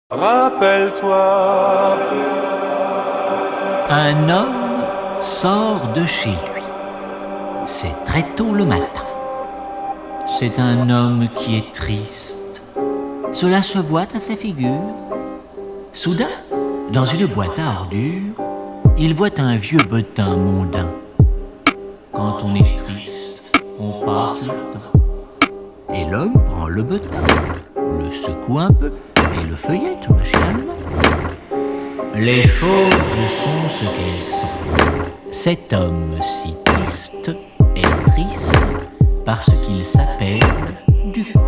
Rappelle-toi. Un homme sort de chez lui. C'est très tôt le matin. C'est un homme qui est triste. Cela se voit à sa figure. Soudain, dans une boîte à ordures, il voit un vieux bottin mondain. Quand on est triste, on passe le temps. Et l'homme prend le bottin, le secoue un peu et le feuillette machinalement. Les choses sont ce qu'elles sont. Cet homme si triste est triste parce qu'il s'appelle Ducrot.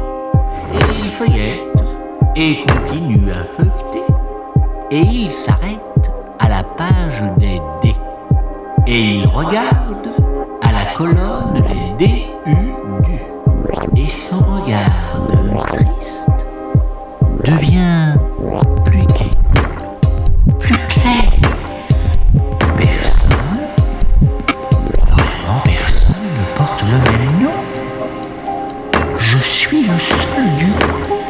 Et il feuillette et continue à feuilleter. Et il s'arrête à la page des dés. Et il regarde à la colonne des D-U-D. Et son regard triste devient plus gai, plus clair. Personne, vraiment personne ne porte le même nom. Je suis le seul Ducrot,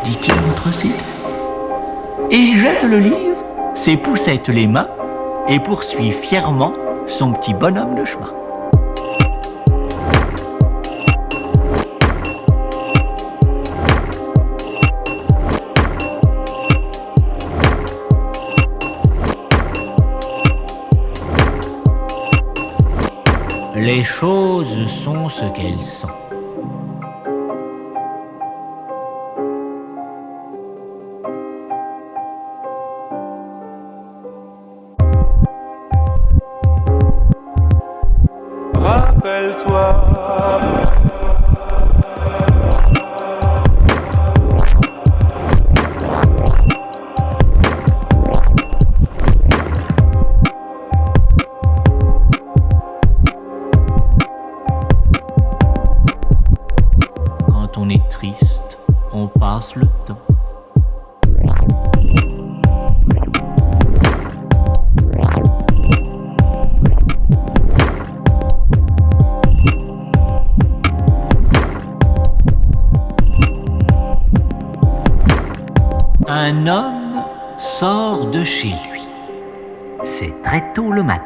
dit-il entre ses dents. Et il jette le livre, ses poussettes les mains, et poursuit fièrement son petit bonhomme de chemin. Les choses sont ce qu'elles sont. Rappelle-toi. Quand on est triste, on passe le temps. Un homme sort de chez lui. C'est très tôt le matin.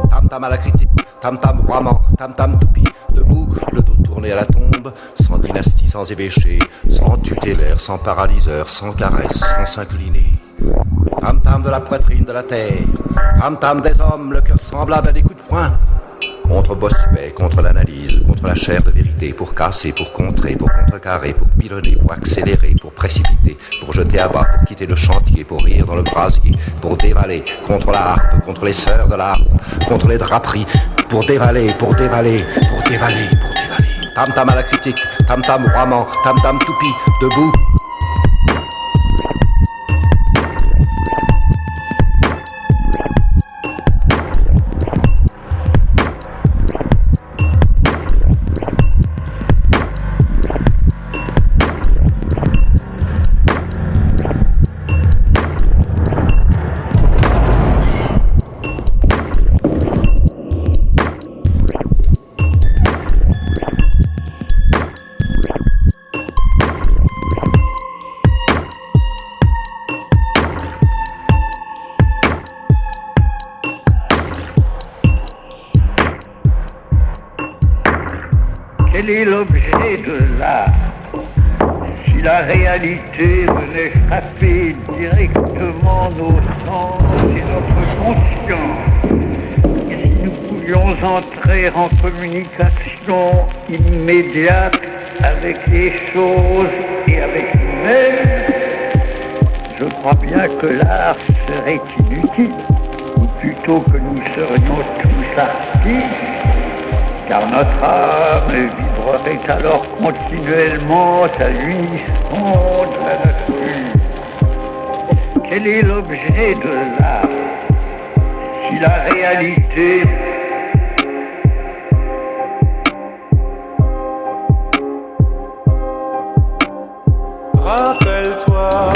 Tam-tam à la critique, tam-tam roiement, tam-tam toupie, debout, le dos tourné à la tombe, sans dynastie, sans évêché, sans tutélaire, sans paralyseur, sans caresse, sans s'incliner. Tam-tam de la poitrine de la terre, tam-tam des hommes, le cœur semblable à des coups de poing. Contre Bossuet, contre l'analyse, contre la chair de vérité, pour casser, pour contrer, pour contrecarrer, pour pilonner, pour accélérer, pour précipiter, pour jeter à bas, pour quitter le chantier, pour rire dans le brasier, pour dévaler, contre la harpe, contre les sœurs de la harpe, contre les draperies, pour dévaler, pour dévaler, pour dévaler, pour dévaler. Tam-tam à la critique, tam-tam roiement, tam-tam toupie, debout. Quel est l'objet de l'art? Si la réalité venait frapper directement nos sens et notre conscience, si nous pouvions entrer en communication immédiate avec les choses et avec nous-mêmes, je crois bien que l'art serait inutile, ou plutôt que nous serions tous artistes, car notre âme vibrerait alors continuellement à l'unisson de la nature. Quel est l'objet de l'art? si la réalité Rappelle-toi.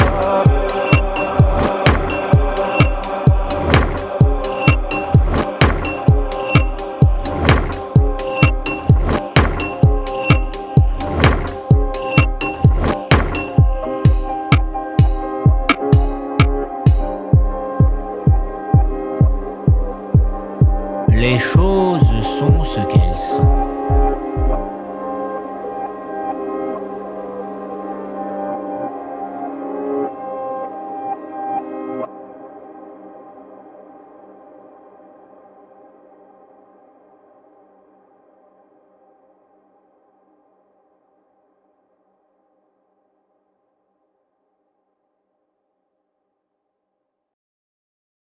Les choses sont ce qu'elles sont.